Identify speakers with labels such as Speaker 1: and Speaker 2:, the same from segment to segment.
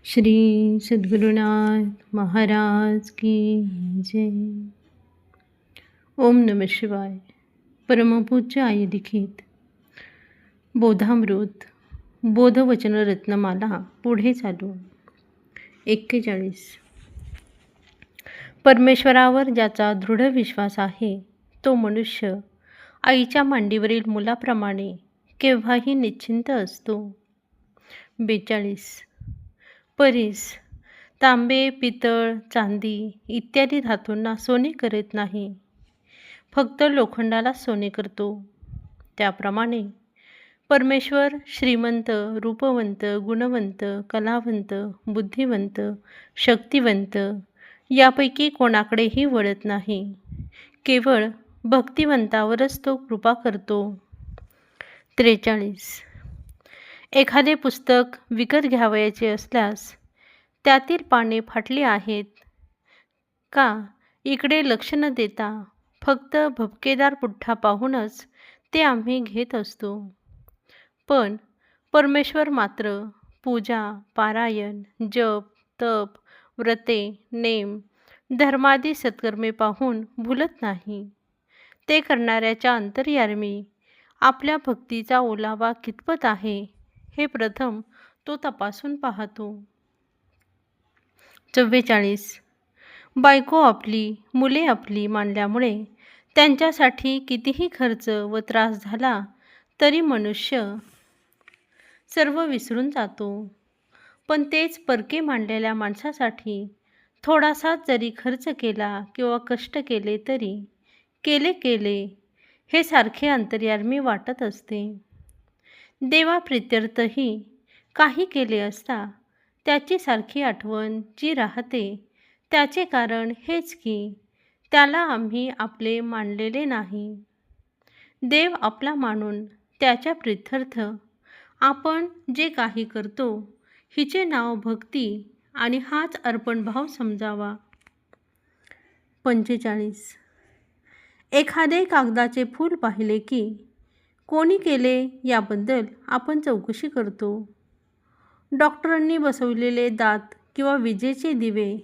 Speaker 1: श्री सद्गुरुनाथ महाराज की जय. ओम नमः शिवाय. परमपूज्य आई लिखित बोधामृत बोधवचन रत्नमाला पुढे चालू. 41. परमेश्वरावर ज्याचा दृढ विश्वास आहे तो मनुष्य आईच्या मांडीवरील मुलाप्रमाणे केव्हाही निश्चिंत असतो. 42. परीस तांबे, पितळ, चांदी इत्यादी धातूंना सोने करत नाही, फक्त लोखंडाला सोने करतो. त्याप्रमाणे परमेश्वर श्रीमंत, रूपवंत, गुणवंत, कलावंत, बुद्धिवंत, शक्तिवंत यापैकी कोणाकडेही वळत नाही. केवळ भक्तिवंतावरच तो कृपा करतो. 43. एखादे पुस्तक विकत घ्यावयाचे असल्यास त्यातील पाने फाटली आहेत का इकडे लक्ष न देता फक्त भपकेदार पुठ्ठा पाहूनच ते आम्ही घेत असतो. पण परमेश्वर मात्र पूजा, पारायण, जप, तप, व्रते, नेम, धर्मादी सत्कर्मे पाहून भुलत नाही. ते करणाऱ्याच्या अंतर्यामी आपल्या भक्तीचा ओलावा कितपत आहे हे प्रथम तो तपासून पाहतो. 44. बायको आपली, मुले आपली मानल्यामुळे त्यांच्यासाठी कितीही खर्च व त्रास झाला तरी मनुष्य सर्व विसरून जातो. पण तेच परके मानलेल्या माणसासाठी थोडासा जरी खर्च केला किंवा कष्ट केले तरी केले हे सारखे अंतर्यामी वाटत असते. देवाप्रित्यर्थही काही केले असता त्याची सारखी आठवण जी राहते त्याचे कारण हेच की त्याला आम्ही आपले मानलेले नाही. देव आपला मानून त्याच्या प्रित्यर्थ आपण जे काही करतो हिचे नाव भक्ती आणि हाच अर्पणभाव समजावा. 45. एखादे कागदाचे फूल पाहिले की कोणी केले याबद्दल आपण चौकशी करतो. डॉक्टरांनी बसवलेले दात किंवा विजेचे दिवे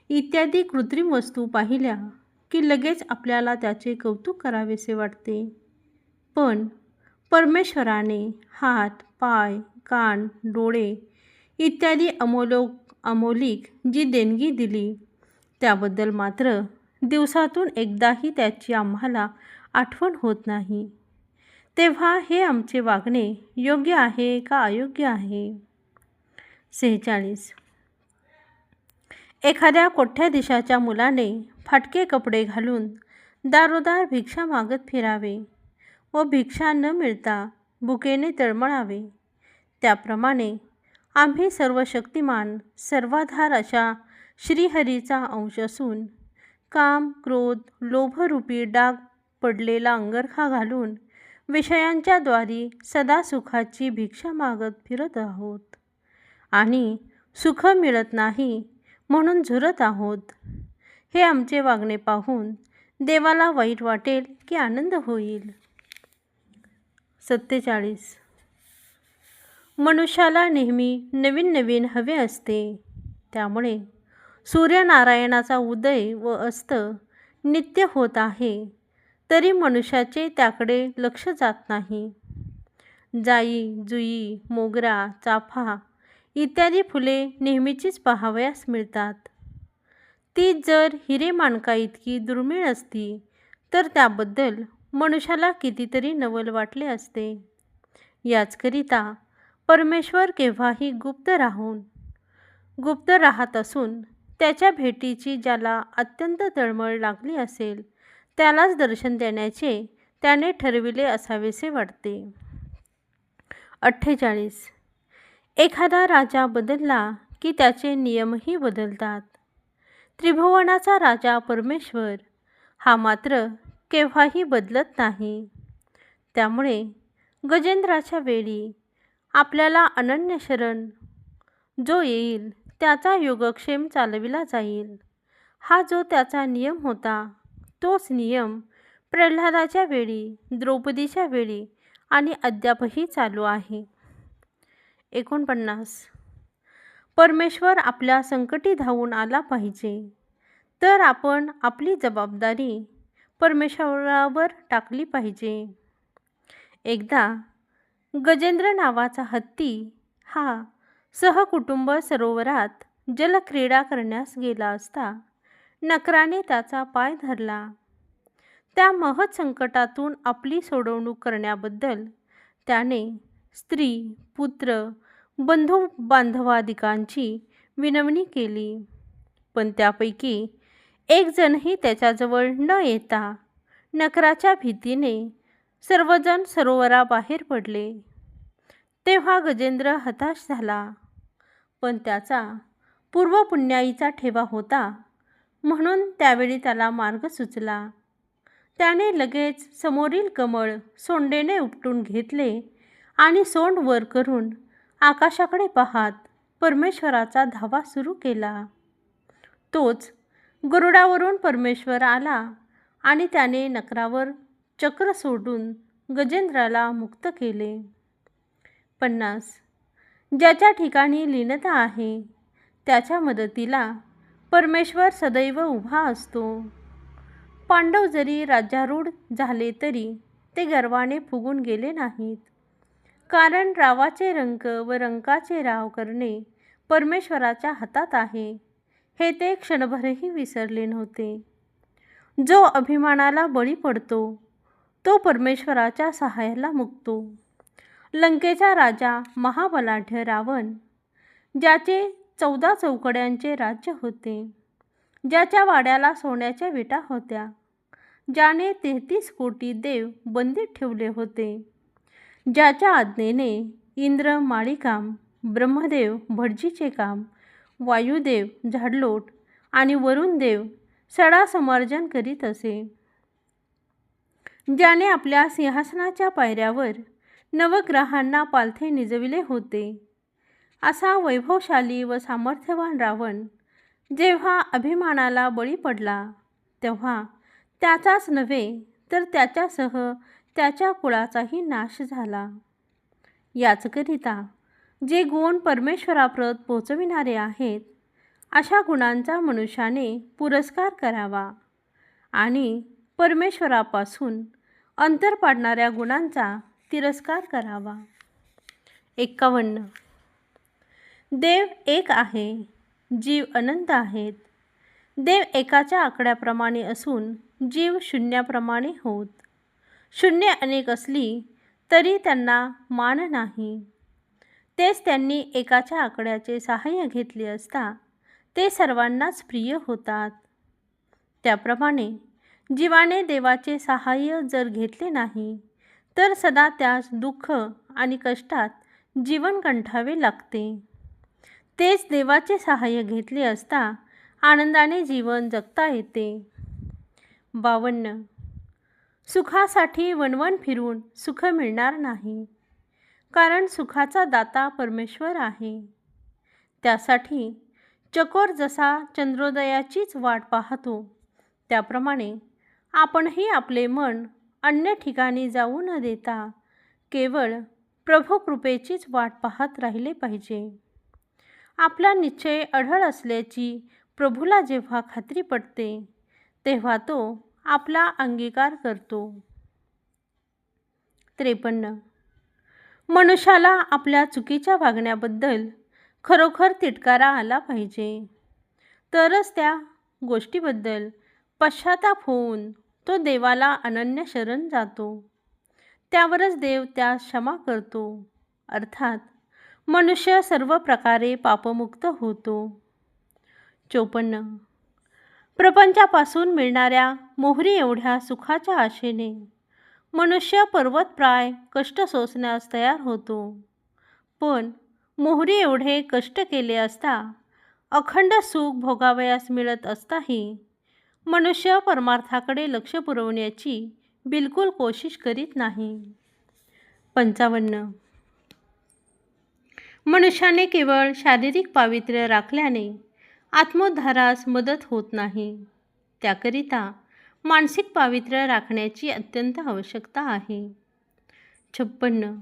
Speaker 1: इत्यादी कृत्रिम वस्तू पाहिल्या की लगेच आपल्याला त्याचे कौतुक करावेसे वाटते. पण परमेश्वराने हात, पाय, कान, डोळे इत्यादी अमोलिक जी देणगी दिली त्याबद्दल मात्र दिवसातून एकदाही त्याची आम्हाला आठवण होत नाही. तेव्हा हे आमचे वागणे योग्य आहे का अयोग्य आहे? 46. एखाद्या कोट्याधीशाच्या मुलाने फाटके कपडे घालून दारोदार भिक्षा मागत फिरावे व भिक्षा न मिळता भुकेने तळमळावे, त्याप्रमाणे आम्ही सर्व शक्तिमान सर्वाधार अशा श्रीहरीचा अंश असून काम, क्रोध, लोभरूपी डाग पडलेला अंगरखा घालून विषयांच्या द्वारी सदा सुखाची भिक्षा मागत फिरत आहोत आणि सुख मिळत नाही म्हणून झुरत आहोत. हे आमचे वागणे पाहून देवाला वाईट वाटेल की आनंद होईल? 47. मनुष्याला नेहमी नवीन हवे असते. त्यामुळे सूर्यनारायणाचा उदय व अस्त नित्य होत आहे तरी मनुष्याचे त्याकडे लक्ष जात नाही. जाई, जुई, मोगरा, चाफा इत्यादी फुले नेहमीचीच पाहावयास मिळतात. ती जर हिरेमाणका इतकी दुर्मिळ असती तर त्याबद्दल मनुष्याला कितीतरी नवल वाटले असते. याचकरिता परमेश्वर केव्हाही गुप्त राहत असून त्याच्या भेटीची ज्याला अत्यंत तळमळ लागली असेल त्यालाच दर्शन देण्याचे त्याने ठरविले असावेसे वाटते. 48. एखादा राजा बदलला की त्याचे नियमही बदलतात. त्रिभुवनाचा राजा परमेश्वर हा मात्र केव्हाही बदलत नाही. त्यामुळे गजेंद्राच्या वेळी आपल्याला अनन्य शरण जो येईल त्याचा योगक्षेम चालविला जाईल, हा जो त्याचा नियम होता तोच नियम प्रल्हादाच्या वेळी, द्रौपदीच्या वेळी आणि अद्यापही चालू आहे. 49. परमेश्वर आपल्या संकटी धावून आला पाहिजे, तर आपण आपली जबाबदारी परमेश्वरावर टाकली पाहिजे. एकदा गजेंद्र नावाचा हत्ती हा सहकुटुंब सरोवरात जलक्रीडा करण्यास गेला असता नकराने त्याचा पाय धरला. त्या महत् संकटातून आपली सोडवणूक करण्याबद्दल त्याने स्त्री, पुत्र, बंधू बांधवादिकांची विनवणी केली, पण त्यापैकी एक जणही त्याच्याजवळ न येता नकराच्या भीतीने सर्वजण सरोवराबाहेर पडले. तेव्हा गजेंद्र हताश झाला, पण त्याचा पूर्वपुण्याईचा ठेवा होता म्हणून त्यावेळी त्याला मार्ग सुचला. त्याने लगेच समोरील कमळ सोंडेने उपटून घेतले आणि सोंड वर करून आकाशाकडे पाहत परमेश्वराचा धावा सुरू केला. तोच गरुडावरून परमेश्वर आला आणि त्याने नकरावर चक्र सोडून गजेंद्राला मुक्त केले. 50. ज्याच्या ठिकाणी लीनता आहे त्याच्या मदतीला परमेश्वर सदैव उभा असतो. पांडव जरी राज्यारूढ झाले तरी ते गर्वाने फुगून गेले नाहीत, कारण रावाचे रंक व रंकाचे राव करणे परमेश्वराच्या हातात आहे हे ते क्षणभरही विसरले नव्हते. जो अभिमानाला बळी पडतो तो परमेश्वराच्या सहाय्याला मुकतो. लंकेचा राजा महाबलाढ्य रावण, ज्याचे 14 चौकड्यांचे राज्य होते, ज्याच्या वाड्याला सोन्याच्या विटा होत्या, ज्याने 33 कोटी देव बंदीत ठेवले होते, ज्याच्या आज्ञेने इंद्र माळीकाम, ब्रह्मदेव भटजीचे काम, वायुदेव झाडलोट आणि वरुणदेव सडा समार्जन करीत असे, ज्याने आपल्या सिंहासनाच्या पायऱ्यावर नवग्रहांना पालथे निजविले होते, असा वैभवशाली व सामर्थ्यवान रावण जेव्हा अभिमानाला बळी पडला तेव्हा त्याचाच नव्हे तर त्याच्यासह त्याच्या कुळाचाही नाश झाला. याचकरिता जे गुण परमेश्वराप्रत पोचविणारे आहेत अशा गुणांचा मनुष्याने पुरस्कार करावा आणि परमेश्वरापासून अंतर पाडणाऱ्या गुणांचा तिरस्कार करावा. 51. देव एक आहे, जीव अनंत आहेत. देव एकाच्या आकड्याप्रमाणे असून जीव शून्याप्रमाणे होत. शून्य अनेक असली तरी त्यांना मान नाही. तेच त्यांनी एकाच्या आकड्याचे सहाय्य घेतले असता ते सर्वांनाच प्रिय होतात. त्याप्रमाणे जीवाने देवाचे सहाय्य जर घेतले नाही तर सदा त्यास दुःख आणि कष्टात जीवन कंठावे लागते. तेच देवाचे सहाय्य घेतले असता आनंदाने जीवन जगता येते. 52. सुखासाठी वणवण फिरून सुख मिळणार नाही, कारण सुखाचा दाता परमेश्वर आहे. त्यासाठी चकोर जसा चंद्रोदयाचीच वाट पाहतो त्याप्रमाणे आपणही आपले मन अन्य ठिकाणी जाऊ न देता केवळ प्रभू कृपेचीच वाट पाहत राहिले पाहिजे. आपला निश्चय अढळ असल्याची प्रभूला जेव्हा खात्री पटते तेव्हा तो आपला अंगीकार करतो. 53. मनुष्याला आपल्या चुकीच्या वागण्याबद्दल खरोखर तिटकारा आला पाहिजे, तरच त्या गोष्टीबद्दल पश्चाताप होऊन तो देवाला अनन्य शरण जातो. त्यावरच देव त्यास क्षमा करतो, अर्थात मनुष्य सर्व प्रकारे पापमुक्त होतो. 54. प्रपंचापासून मिळणाऱ्या मोहरी एवढ्या सुखाच्या आशेने मनुष्य पर्वतप्राय कष्ट सोसण्यास तयार होतो, पण मोहरी एवढे कष्ट केले असता अखंड सुख भोगावयास मिळत असताही मनुष्य परमार्थाकडे लक्ष पुरवण्याची बिलकुल कोशिश करीत नाही. 55. मनुष्याने केवळ शारीरिक पावित्र्य राखल्याने आत्मोद्धारास मदत होत नाही. त्याकरिता मानसिक पावित्र्य राखण्याची अत्यंत आवश्यकता आहे. 56.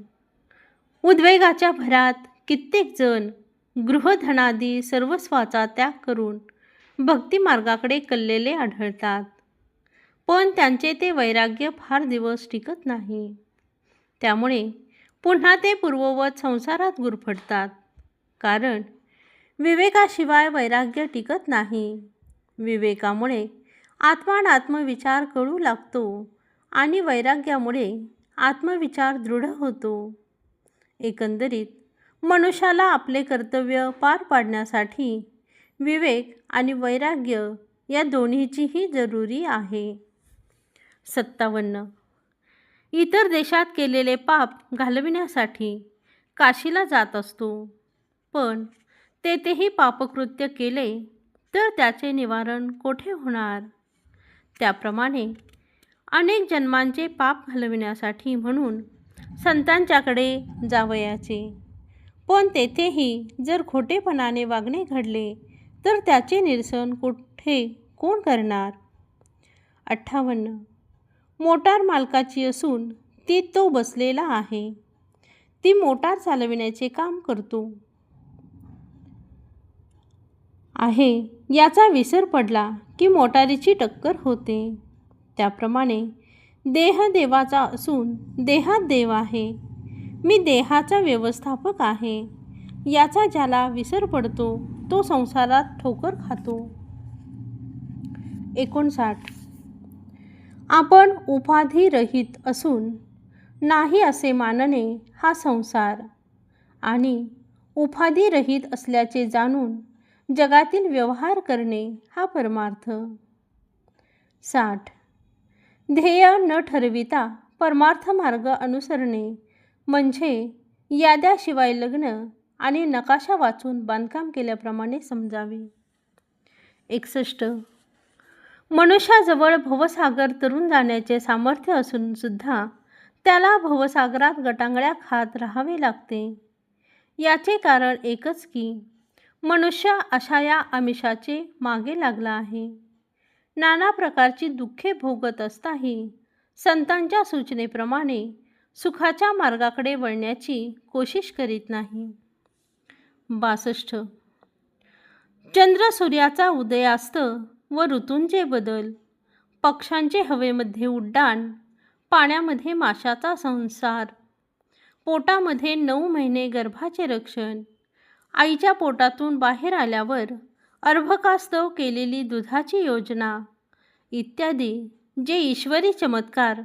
Speaker 1: उद्वेगाच्या भरात कित्येक जण गृहधनादी सर्वस्वाचा त्याग करून भक्तिमार्गाकडे कललेले आढळतात. पण त्यांचे ते वैराग्य फार दिवस टिकत नाही. त्यामुळे पुन्हा ते पूर्ववत संसारात गुरफटतात. कारण विवेकाशिवाय वैराग्य टिकत नाही. विवेकामुळे आत्माविचार कळू लागतो आणि वैराग्यामुळे आत्मविचार दृढ होतो. एकंदरीत मनुष्याला आपले कर्तव्य पार पाडण्यासाठी विवेक आणि वैराग्य या दोन्हीचीही जरुरी आहे. 57. इतर देशात केलेले पाप घालविण्यासाठी काशीला जात असतो. पण तेथेही पापकृत्य केले तर त्याचे निवारण कोठे होणार? त्याप्रमाणे अनेक जन्मांचे पाप घालविण्यासाठी म्हणून संतांच्याकडे जावयाचे. पण तेथेही जर खोटेपणाने वागणे घडले तर त्याचे निरसन कोण करणार? 58. मोटार मालकाची असून ती तो बसलेला आहे. ती मोटार चालविण्याचे काम करतो आहे याचा विसर पडला की मोटारीची टक्कर होते. त्याप्रमाणे देह देवाचा असून देहात देव आहे. मी देहाचा व्यवस्थापक आहे याचा ज्याला विसर पडतो तो संसारात ठोकर खातो. 59. आपण उपाधिरहित असून नाही असे मानणे हा संसार आणि उपाधिरहित असल्याचे जाणून जगातील व्यवहार करणे हा परमार्थ. 60. ध्येय न ठरविता परमार्थ मार्ग अनुसरणे म्हणजे याद्याशिवाय लग्न आणि नकाशा वाचून बांधकाम केल्याप्रमाणे समजावे. 61. मनुष्याजवळ भवसागर तरून जाण्याचे सामर्थ्य असून सुद्धा त्याला भवसागरात गटांगळ्या खात राहावे लागते. याचे कारण एकच की मनुष्य अशा या आमिषाचे मागे लागला आहे. नाना प्रकारची दुःखे भोगत असताही संतांच्या सूचनेप्रमाणे सुखाच्या मार्गाकडे वळण्याची कोशिश करीत नाही. 62. चंद्र सूर्याचा उदयास्त व ऋतूंचे बदल, पक्ष्यांचे हवेमध्ये उड्डाण, पाण्यामध्ये माशाचा संसार, पोटामध्ये 9 महिने गर्भाचे रक्षण, आईच्या पोटातून बाहेर आल्यावर अर्भकास्तव केलेली दुधाची योजना इत्यादी जे ईश्वरी चमत्कार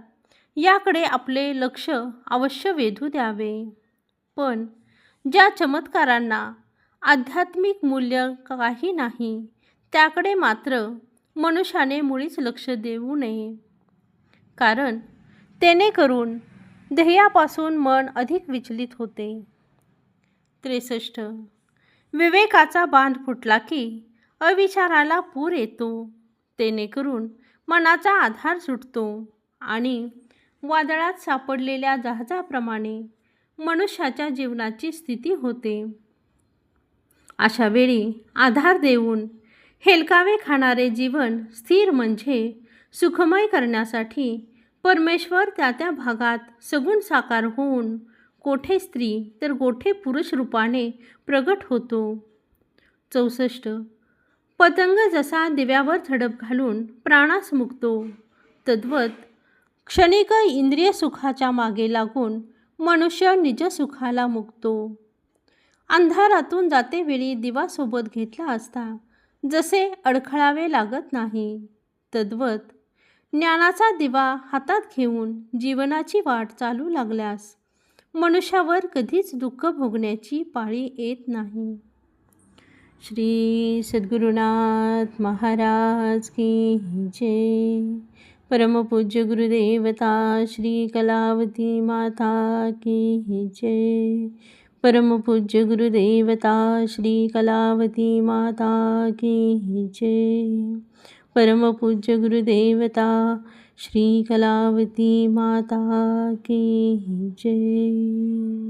Speaker 1: याकडे आपले लक्ष अवश्य वेधू द्यावे. पण ज्या चमत्कारांना आध्यात्मिक मूल्य काही नाही त्याकडे मात्र मनुष्याने मुळीच लक्ष देऊ नये. कारण तेने करून ध्येयापासून मन अधिक विचलित होते. 63. विवेकाचा बांध फुटला की अविचाराला पूर येतो. तेने करून मनाचा आधार सुटतो आणि वादळात सापडलेल्या जहाजाप्रमाणे मनुष्याच्या जीवनाची स्थिती होते. अशा वेळी आधार देऊन हेलकावे खाणारे जीवन स्थिर म्हणजे सुखमय करण्यासाठी परमेश्वर त्या भागात सगुण साकार होऊन कोठे स्त्री तर कोठे पुरुष रूपाने प्रगट होतो. 64. पतंग जसा दिव्यावर झडप घालून प्राणास मुकतो तद्वत क्षणिक इंद्रिय सुखाच्या मागे लागून मनुष्य निजसुखाला मुकतो. अंधारातून जातेवेळी दिवा सोबत घेतला असता जसे अडखळावे लागत नाही तद्वत ज्ञानाचा दिवा हातात घेऊन जीवनाची वाट चालू लागल्यास मनुष्यावर कधीच दुःख भोगण्याची पाळी येत नाही. श्री सद्गुरुनाथ महाराज की जय. परमपूज्य गुरुदेवता श्री कलावती माता की जय. परमपूज्य गुरुदेवता श्री कलावती माता की जय. परमपूज्य गुरुदेवता श्री कलावती माता की जय.